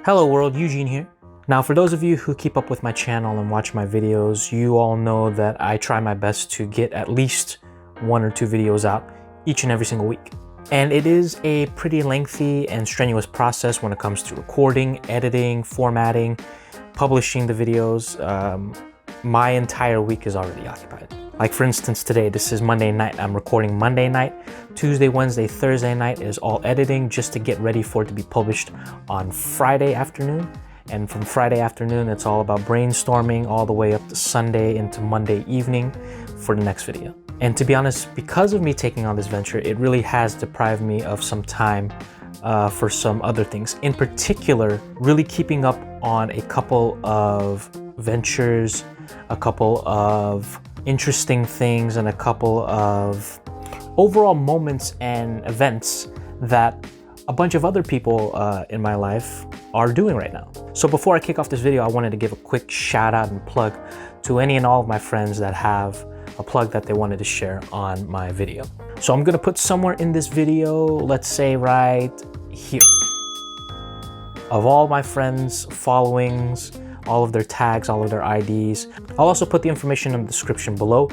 Hello world, Eugene here. Now for those of you who keep up with my channel and watch my videos, you all know that I try my best to get at least 1 or 2 videos out each and every single week. And it is a pretty lengthy and strenuous process when it comes to recording, editing, formatting, publishing the videos. My entire week is already occupied. Like for instance, today, this is Monday night. I'm recording Monday night. Tuesday, Wednesday, Thursday night is all editing just to get ready for it to be published on Friday afternoon. And from Friday afternoon, it's all about brainstorming all the way up to Sunday into Monday evening for the next video. And to be honest, because of me taking on this venture, it really has deprived me of some time for some other things. In particular, really keeping up on a couple of ventures, a couple of interesting things, and a couple of overall moments and events that a bunch of other people in my life are doing right now. So before I kick off this video, I wanted to give a quick shout out and plug to any and all of my friends that have a plug that they wanted to share on my video. So I'm gonna put somewhere in this video, let's say right here, of all my friends' followings, all of their tags, all of their IDs. I'll also put the information in the description below.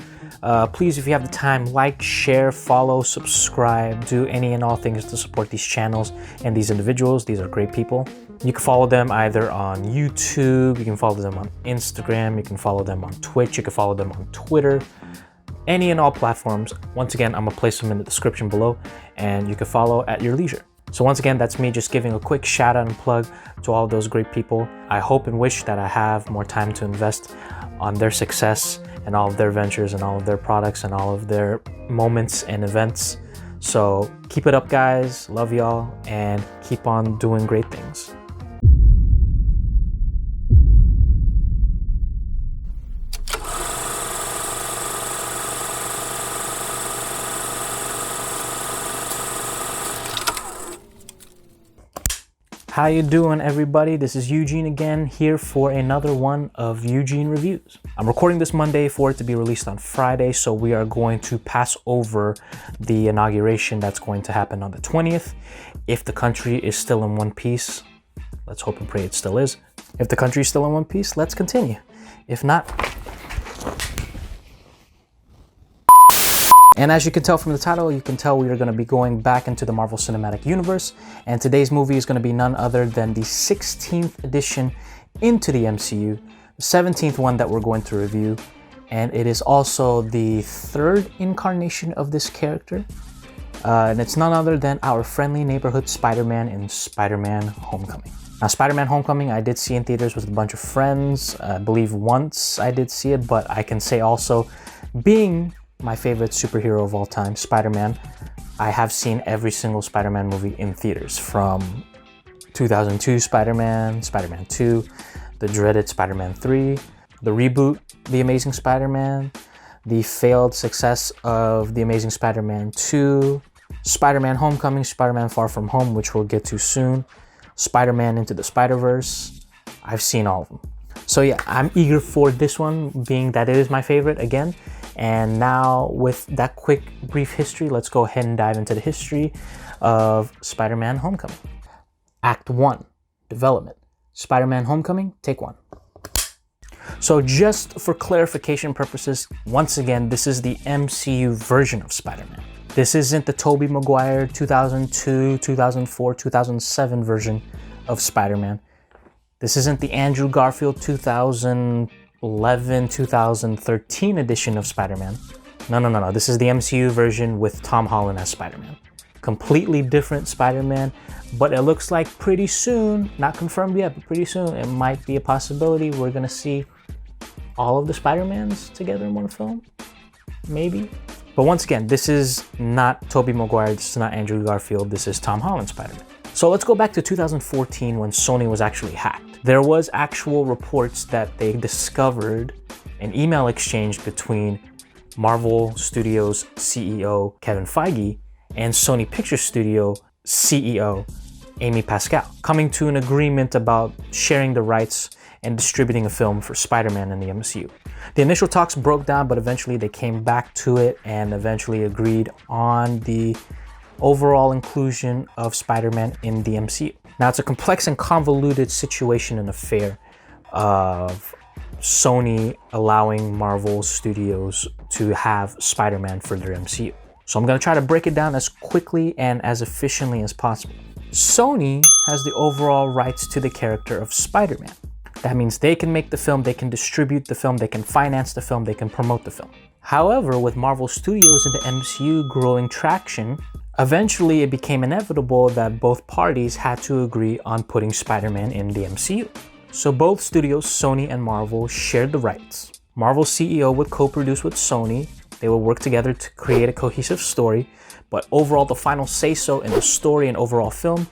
Please, if you have the time, like, share, follow, subscribe, do any and all things to support these channels and these individuals. These are great people. You can follow them either on YouTube, you can follow them on Instagram, you can follow them on Twitch, you can follow them on Twitter, any and all platforms. Once again, I'm gonna place them in the description below and you can follow at your leisure. So once again, that's me just giving a quick shout out and plug to all of those great people. I hope and wish that I have more time to invest on their success and all of their ventures and all of their products and all of their moments and events. So keep it up, guys. Love y'all and keep on doing great things. How you doing, everybody? This is Eugene again, here for another one of Eugene Reviews. I'm recording this Monday for it to be released on Friday, so we are going to pass over the inauguration that's going to happen on the 20th. If the country is still in one piece, let's hope and pray it still is. If the country is still in one piece, let's continue. If not, and as you can tell from the title, you can tell we are going to be going back into the Marvel Cinematic Universe. And today's movie is going to be none other than the 16th edition into the MCU, the 17th one that we're going to review. And it is also the 3rd incarnation of this character. And it's none other than our friendly neighborhood Spider-Man in Spider-Man Homecoming. Now, Spider-Man Homecoming, I did see in theaters with a bunch of friends. I believe once I did see it, but I can say also, being my favorite superhero of all time, Spider-Man, I have seen every single Spider-Man movie in theaters, from 2002 Spider-Man, Spider-Man 2, the dreaded Spider-Man 3, the reboot, The Amazing Spider-Man, the failed success of The Amazing Spider-Man 2, Spider-Man Homecoming, Spider-Man Far From Home, which we'll get to soon, Spider-Man Into the Spider-Verse. I've seen all of them. So yeah, I'm eager for this one, being that it is my favorite again. And now with that quick, brief history, let's go ahead and dive into the history of Spider-Man Homecoming. Act 1, Development. Spider-Man Homecoming, Take 1. So just for clarification purposes, once again, this is the MCU version of Spider-Man. This isn't the Tobey Maguire 2002, 2004, 2007 version of Spider-Man. This isn't the Andrew Garfield 2011, 2013 edition of Spider-Man. No. This is the MCU version with Tom Holland as Spider-Man. Completely different Spider-Man, but it looks like pretty soon, not confirmed yet, but pretty soon, it might be a possibility we're gonna see all of the Spider-Mans together in one film. Maybe. But once again, this is not Tobey Maguire, this is not Andrew Garfield, this is Tom Holland Spider-Man. So let's go back to 2014 when Sony was actually hacked. There was actual reports that they discovered an email exchange between Marvel Studios CEO Kevin Feige and Sony Pictures Studio CEO Amy Pascal, coming to an agreement about sharing the rights and distributing a film for Spider-Man in the MCU. The initial talks broke down, but eventually they came back to it and eventually agreed on the overall inclusion of Spider-Man in the MCU. Now, it's a complex and convoluted situation and affair of Sony allowing Marvel Studios to have Spider-Man for their MCU. So I'm going to try to break it down as quickly and as efficiently as possible. Sony has the overall rights to the character of Spider-Man. That means they can make the film, they can distribute the film, they can finance the film, they can promote the film. However, with Marvel Studios and the MCU growing traction, eventually it became inevitable that both parties had to agree on putting Spider-Man in the MCU. So both studios, Sony and Marvel, shared the rights. Marvel's CEO would co-produce with Sony. They would work together to create a cohesive story, but overall the final say-so in the story and overall film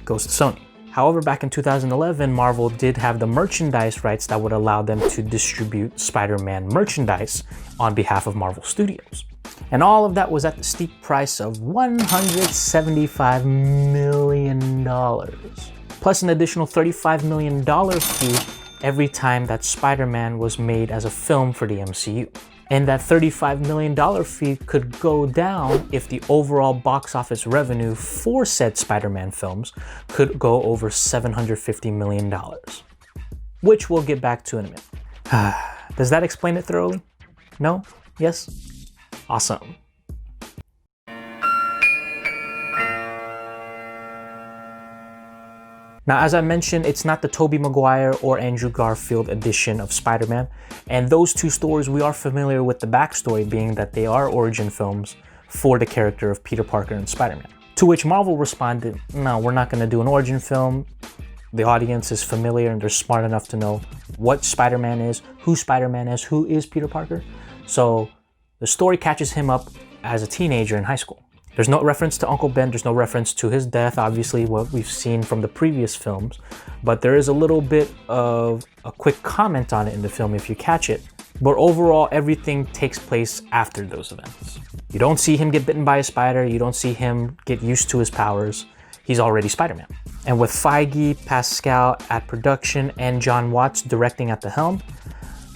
goes to Sony. However, back in 2011, Marvel did have the merchandise rights that would allow them to distribute Spider-Man merchandise on behalf of Marvel Studios. And all of that was at the steep price of $175 million, plus an additional $35 million fee every time that Spider-Man was made as a film for the MCU. And that $35 million fee could go down if the overall box office revenue for said Spider-Man films could go over $750 million, which we'll get back to in a minute. Does that explain it thoroughly? No? Yes? Awesome. Now, as I mentioned, it's not the Tobey Maguire or Andrew Garfield edition of Spider-Man, and those two stories we are familiar with the backstory being that they are origin films for the character of Peter Parker and Spider-Man. To which Marvel responded, no, we're not going to do an origin film. The audience is familiar and they're smart enough to know what Spider-Man is, who is Peter Parker. So the story catches him up as a teenager in high school. There's no reference to Uncle Ben, there's no reference to his death, obviously what we've seen from the previous films, but there is a little bit of a quick comment on it in the film if you catch it. But overall, everything takes place after those events. You don't see him get bitten by a spider, you don't see him get used to his powers. He's already Spider-Man. And with Feige, Pascal at production, and John Watts directing at the helm,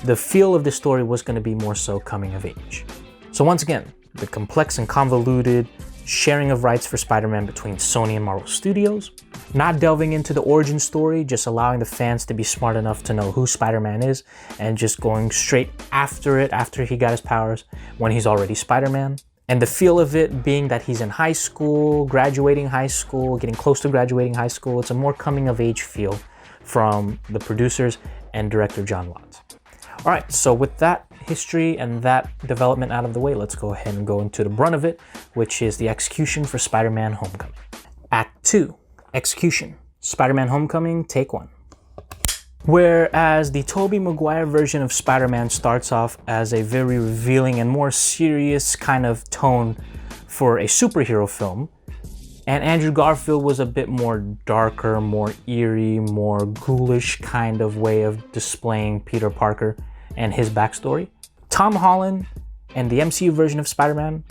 the feel of the story was going to be more so coming of age. So once again, the complex and convoluted sharing of rights for Spider-Man between Sony and Marvel Studios, not delving into the origin story, just allowing the fans to be smart enough to know who Spider-Man is and just going straight after it after he got his powers when he's already Spider-Man. And the feel of it being that he's in high school, graduating high school, getting close to graduating high school. It's a more coming of age feel from the producers and director John Watts. All right, so with that history and that development out of the way, let's go ahead and go into the brunt of it, which is the execution for Spider-Man Homecoming. Act 2, Execution. Spider-Man Homecoming, Take 1. Whereas the Tobey Maguire version of Spider-Man starts off as a very revealing and more serious kind of tone for a superhero film, and Andrew Garfield was a bit more darker, more eerie, more ghoulish kind of way of displaying Peter Parker and his backstory, Tom Holland and the MCU version of Spider-Man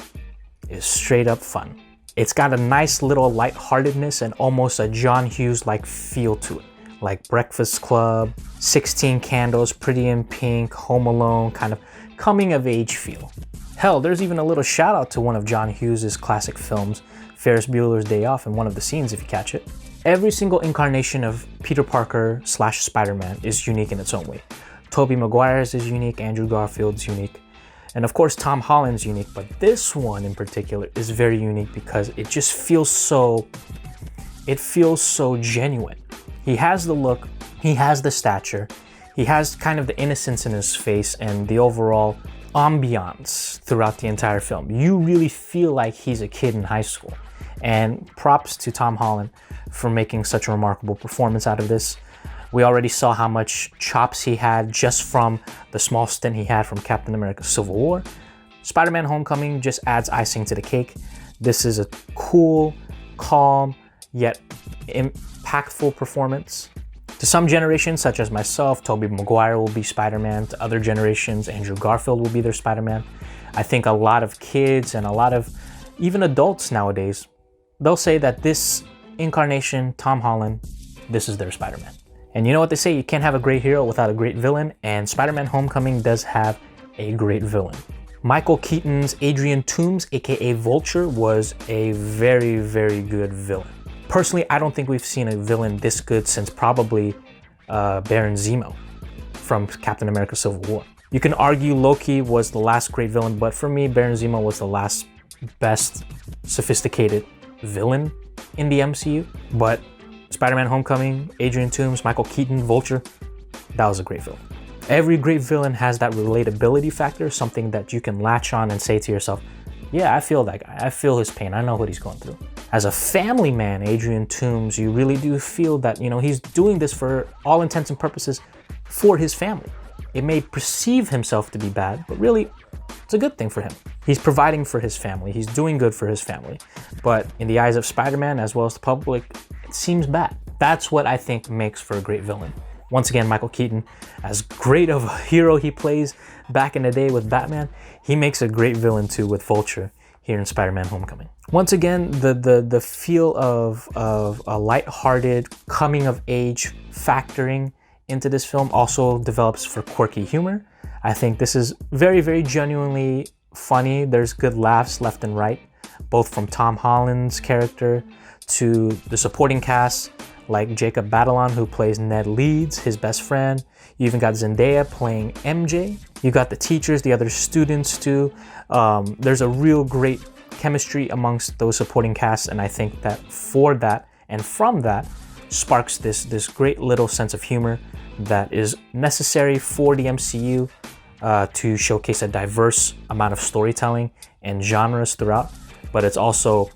is straight up fun. It's got a nice little lightheartedness and almost a John Hughes-like feel to it, like Breakfast Club, 16 Candles, Pretty in Pink, Home Alone, kind of coming of age feel. Hell, there's even a little shout out to one of John Hughes' classic films, Ferris Bueller's Day Off, in one of the scenes if you catch it. Every single incarnation of Peter Parker / Spider-Man is unique in its own way. Tobey Maguire's is unique, Andrew Garfield's unique, and of course Tom Holland's unique, but this one in particular is very unique because it just feels so genuine. He has the look, he has the stature, he has kind of the innocence in his face and the overall ambiance throughout the entire film. You really feel like he's a kid in high school, and props to Tom Holland for making such a remarkable performance out of this. We already saw how much chops he had just from the small stint he had from Captain America Civil War. Spider-Man Homecoming just adds icing to the cake. This is a cool, calm, yet impactful performance. To some generations, such as myself, Tobey Maguire will be Spider-Man. To other generations, Andrew Garfield will be their Spider-Man. I think a lot of kids and a lot of even adults nowadays, they'll say that this incarnation, Tom Holland, this is their Spider-Man. And you know what they say, you can't have a great hero without a great villain, and Spider-Man Homecoming does have a great villain. Michael Keaton's Adrian Toomes, aka Vulture, was a very, very good villain. Personally, I don't think we've seen a villain this good since probably Baron Zemo from Captain America Civil War. You can argue Loki was the last great villain, but for me, Baron Zemo was the last best sophisticated villain in the MCU. But Spider-Man Homecoming, Adrian Toomes, Michael Keaton, Vulture, that was a great villain. Every great villain has that relatability factor, something that you can latch on and say to yourself, yeah, I feel that guy. I feel his pain. I know what he's going through. As a family man, Adrian Toomes, you really do feel that, you know, he's doing this for all intents and purposes for his family. It may perceive himself to be bad, but really, it's a good thing for him. He's providing for his family. He's doing good for his family. But in the eyes of Spider-Man, as well as the public, it seems bad. That's what I think makes for a great villain. Once again, Michael Keaton, as great of a hero he plays back in the day with Batman, he makes a great villain too with Vulture here in Spider-Man Homecoming. Once again, the feel of a lighthearted coming of age factoring into this film also develops for quirky humor. I think this is very, very genuinely funny. There's good laughs left and right, both from Tom Holland's character to the supporting cast, like Jacob Batalon, who plays Ned Leeds, his best friend. You even got Zendaya playing MJ. You got the teachers, the other students too. There's a real great chemistry amongst those supporting casts, and I think that for that and from that sparks this great little sense of humor that is necessary for the MCU to showcase a diverse amount of storytelling and genres throughout. But it's also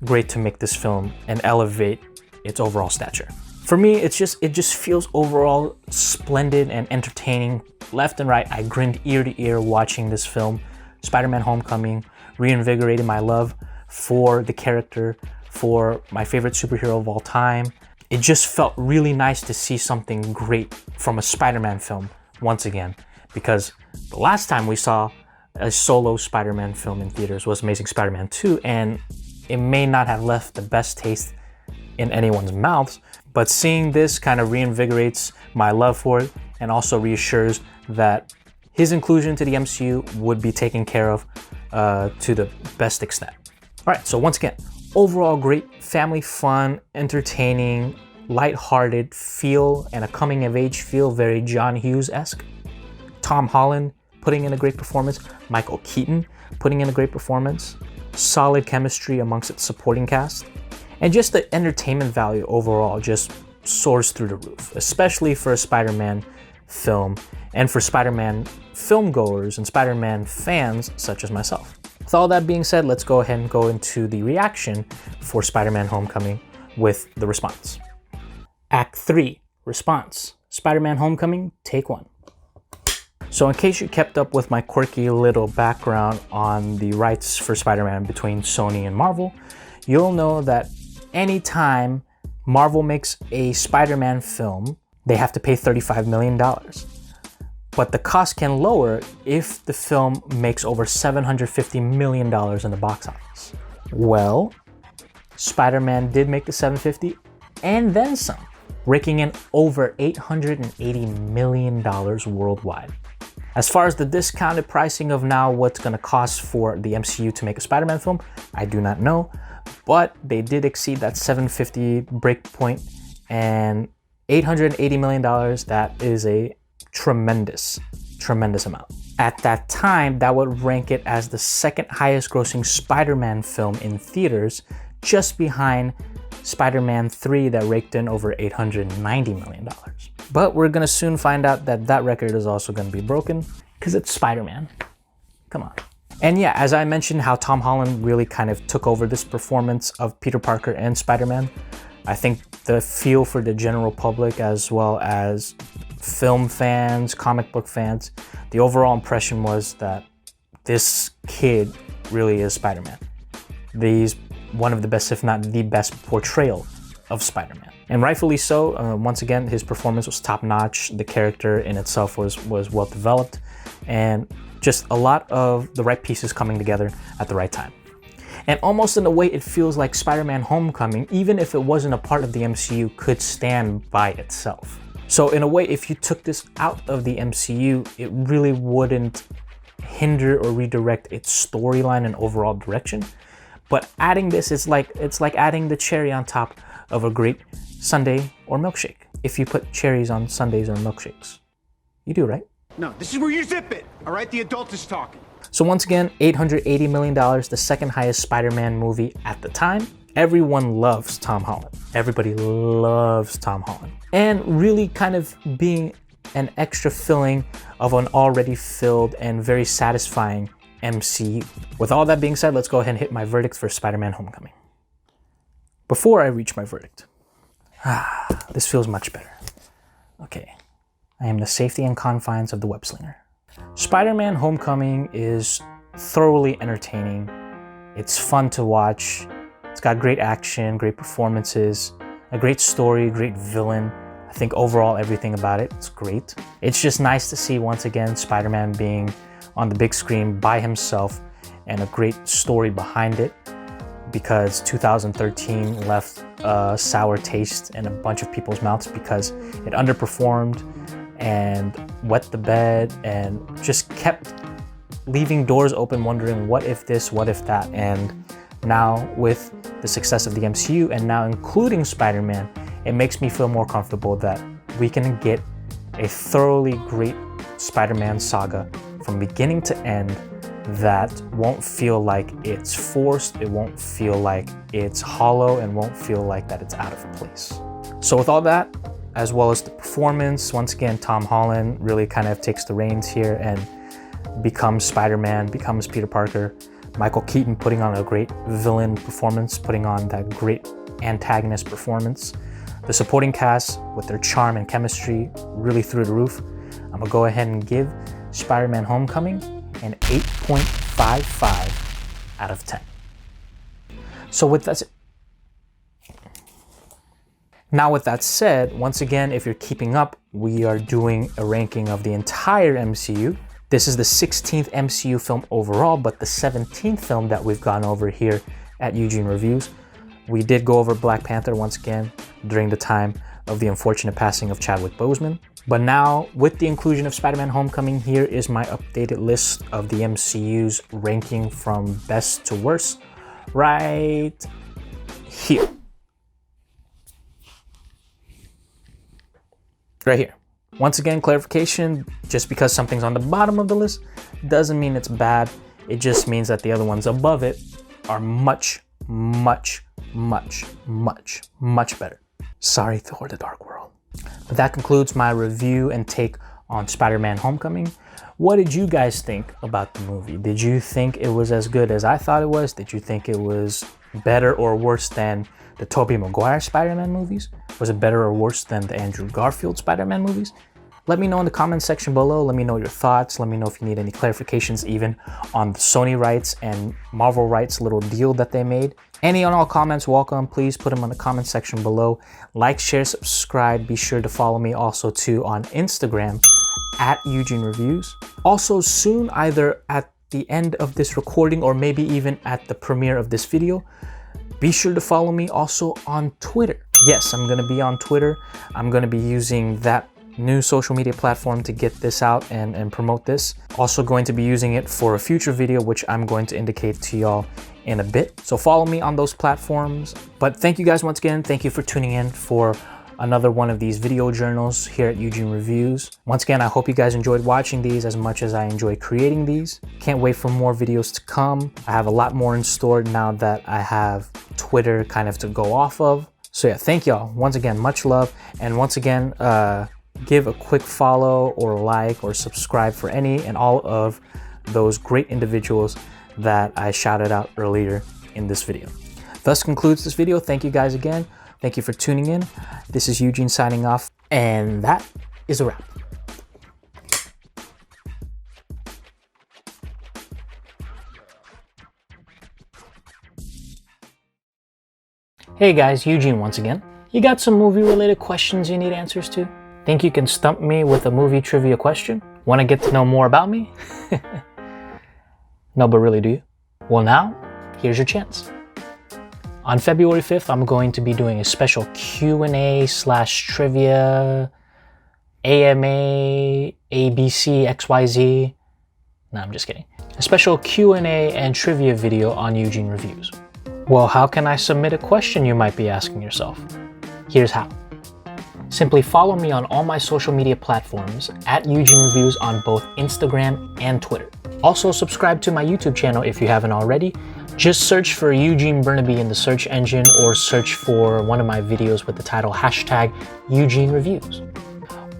great to make this film and elevate its overall stature. For me, it just feels overall splendid and entertaining. Left and right, I grinned ear to ear watching this film. Spider-Man Homecoming reinvigorated my love for the character, for my favorite superhero of all time. It just felt really nice to see something great from a Spider-Man film once again, because the last time we saw a solo Spider-Man film in theaters was Amazing Spider-Man 2, and it may not have left the best taste in anyone's mouths, but seeing this kind of reinvigorates my love for it and also reassures that his inclusion to the MCU would be taken care of to the best extent. All right, so once again, overall great family fun, entertaining, lighthearted feel and a coming of age feel, very John Hughes-esque. Tom Holland putting in a great performance, Michael Keaton putting in a great performance, solid chemistry amongst its supporting cast. And just the entertainment value overall just soars through the roof, especially for a Spider-Man film and for Spider-Man film goers and Spider-Man fans such as myself. With all that being said, let's go ahead and go into the reaction for Spider-Man Homecoming with the response. Act 3, response. Spider-Man Homecoming, take 1. So in case you kept up with my quirky little background on the rights for Spider-Man between Sony and Marvel, you'll know that anytime Marvel makes a Spider-Man film, they have to pay $35 million. But the cost can lower if the film makes over $750 million in the box office. Well, Spider-Man did make the $750 and then some, raking in over $880 million worldwide. As far as the discounted pricing of now what's going to cost for the MCU to make a Spider-Man film, I do not know, but they did exceed that $750 breakpoint, and $880 million, that is a tremendous amount. At that time, that would rank it as the second highest grossing Spider-Man film in theaters, just behind Spider-Man 3 that raked in over $890 million. But we're gonna soon find out that that record is also gonna be broken, because it's Spider-Man. Come on. And yeah, as I mentioned, how Tom Holland really kind of took over this performance of Peter Parker and Spider-Man, I think the feel for the general public as well as film fans, comic book fans, the overall impression was that this kid really is Spider-Man. He's one of the best, if not the best portrayal of Spider-Man. And rightfully so. Once again, his performance was top-notch. The character in itself was well developed, and just a lot of the right pieces coming together at the right time. And almost in a way, it feels like Spider-Man Homecoming, even if it wasn't a part of the MCU, could stand by itself. So in a way, if you took this out of the MCU, it really wouldn't hinder or redirect its storyline and overall direction. But adding this is like, it's like adding the cherry on top of a great sundae or milkshake. If you put cherries on sundaes or milkshakes. You do, right? No, this is where you zip it. All right, the adult is talking. So once again, $880 million, the second highest Spider-Man movie at the time. Everyone loves Tom Holland. Everybody loves Tom Holland. And really kind of being an extra filling of an already filled and very satisfying MCU. With all that being said, let's go ahead and hit my verdict for Spider-Man Homecoming. Before I reach my verdict, this feels much better. Okay, I am the safety and confines of the web-slinger. Spider-Man Homecoming is thoroughly entertaining. It's fun to watch. It's got great action, great performances, a great story, great villain. I think overall everything about it is great. It's just nice to see once again Spider-Man being on the big screen by himself and a great story behind it, because 2013 left a sour taste in a bunch of people's mouths because it underperformed and wet the bed and just kept leaving doors open, wondering what if this, what if that. And now with the success of the MCU and now including Spider-Man, it makes me feel more comfortable that we can get a thoroughly great Spider-Man saga from beginning to end that won't feel like it's forced, it won't feel like it's hollow, and won't feel like that it's out of place. So with all that, as well as the performance, once again, Tom Holland really kind of takes the reins here and becomes Spider-Man, becomes Peter Parker. Michael Keaton putting on a great villain performance, putting on that great antagonist performance. The supporting cast with their charm and chemistry really through the roof. I'm gonna go ahead and give Spider-Man Homecoming an 8.55 out of 10. So with that, now with that said, once again, if you're keeping up, we are doing a ranking of the entire MCU. This is the 16th MCU film overall, but the 17th film that we've gone over here at Eugene Reviews. We did go over Black Panther once again during the time of the unfortunate passing of Chadwick Boseman. But now, with the inclusion of Spider-Man Homecoming, here is my updated list of the MCU's ranking from best to worst, right here. Right here. Once again, clarification, just because something's on the bottom of the list doesn't mean it's bad. It just means that the other ones above it are much, much, much, much, much better. Sorry, Thor: The Dark World. But that concludes my review and take on Spider-Man Homecoming. What did you guys think about the movie? Did you think it was as good as I thought it was? Did you think it was better or worse than the Tobey Maguire Spider-Man movies? Was it better or worse than the Andrew Garfield Spider-Man movies? Let me know in the comment section below. Let me know your thoughts. Let me know if you need any clarifications even on the Sony rights and Marvel rights little deal that they made. Any and all comments welcome. Please put them in the comment section below. Like, share, subscribe. Be sure to follow me also too on Instagram at Eugene Reviews. Also soon, either at the end of this recording or maybe even at the premiere of this video, be sure to follow me also on Twitter. Yes, I'm going to be on Twitter. I'm going to be using that new social media platform to get this out and promote this. Also going to be using it for a future video, which I'm going to indicate to y'all in a bit. So follow me on those platforms. But thank you guys once again. Thank you for tuning in for another one of these video journals here at Eugene Reviews. Once again, I hope you guys enjoyed watching these as much as I enjoy creating these. Can't wait for more videos to come. I have a lot more in store now that I have Twitter kind of to go off of. So yeah, thank y'all. Once again, much love. And once again, give a quick follow or like or subscribe for any and all of those great individuals that I shouted out earlier in this video. Thus concludes this video. Thank you guys again. Thank you for tuning in. This is Eugene signing off, and that is a wrap. Hey guys, Eugene once again. You got some movie related questions you need answers to? Think you can stump me with a movie trivia question? Want to get to know more about me? No, but really, do you? Well now, here's your chance. On February 5th, I'm going to be doing a special Q&A/trivia, AMA, ABC, XYZ. No, I'm just kidding. a special Q&A and trivia video on Eugene Reviews. Well, how can I submit a question, you might be asking yourself? Here's how. Simply follow me on all my social media platforms at Eugene Reviews on both Instagram and Twitter. Also subscribe to my YouTube channel if you haven't already. Just search for Eugene Burnaby in the search engine or search for one of my videos with the title #Eugene Reviews.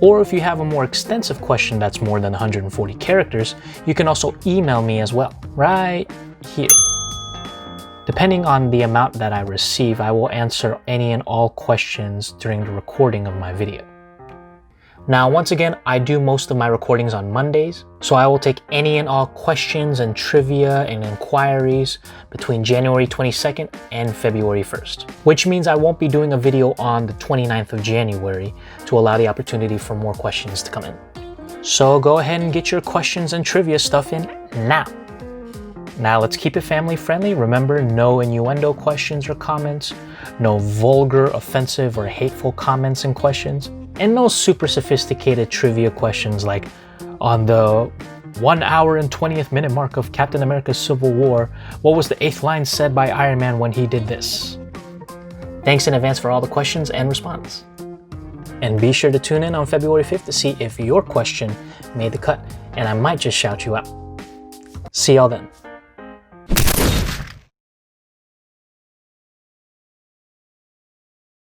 Or if you have a more extensive question that's more than 140 characters, you can also email me as well, right here. Depending on the amount that I receive, I will answer any and all questions during the recording of my video. Now, once again, I do most of my recordings on Mondays, so I will take any and all questions and trivia and inquiries between January 22nd and February 1st, which means I won't be doing a video on the 29th of January to allow the opportunity for more questions to come in. So go ahead and get your questions and trivia stuff in now. Now let's keep it family friendly. Remember, no innuendo questions or comments, no vulgar, offensive, or hateful comments and questions, and no super sophisticated trivia questions like, on the 1 hour and 20th minute mark of Captain America's Civil War, what was the 8th line said by Iron Man when he did this? Thanks in advance for all the questions and responses. And be sure to tune in on February 5th to see if your question made the cut, and I might just shout you out. See y'all then.